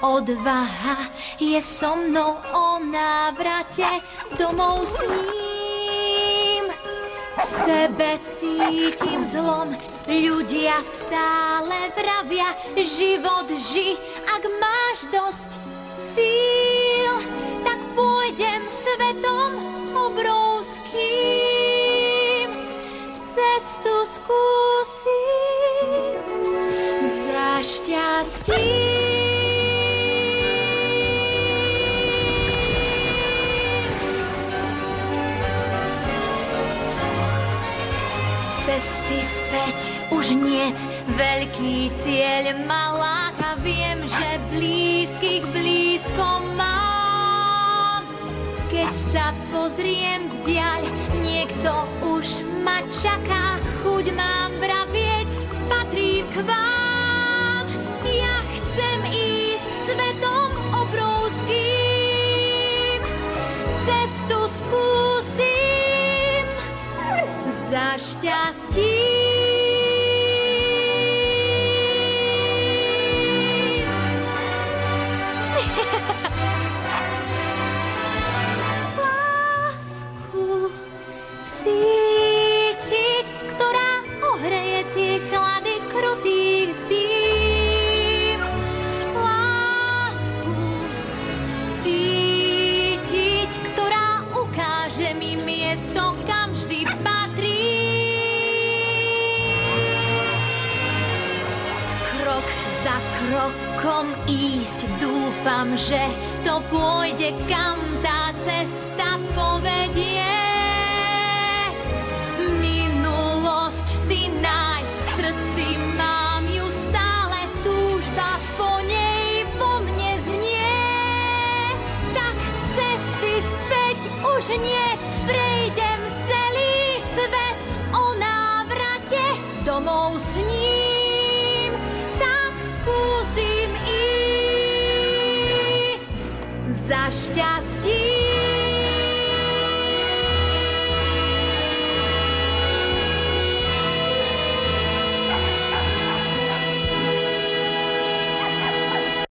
Odvaha je so mnou o návrate domov s ním. V sebe cítim zlom, ľudia stále vravia, život ži, ak máš dosť síl, tak pôjdem svetom obrovským. Cestu skúsim za šťastím. Cesty späť už niet, veľký cieľ ma láka, viem, že blízkych blízko mám. Keď sa pozriem vdiaľ, niekto už ma čaká, chuť mám vravieť, patrím k vám. Ja chcem ísť svetom obrovským, cestu skúsim za šťastím. Lásku cítiť, ktorá ohreje tie chlady krutých zím. Lásku cítiť, ktorá ukáže mi miesto, kam vždy patrí. Krok za krokom ísť, dúfam, že to pôjde, kam tá cesta povedie. Minulosť si nájsť, v srdci mám ju stále, túžba po nej vo mne znie. Tak cesty späť už niet, prejdem celý svet o návrate domov s ním. Tak skúsim ísť za šťastím.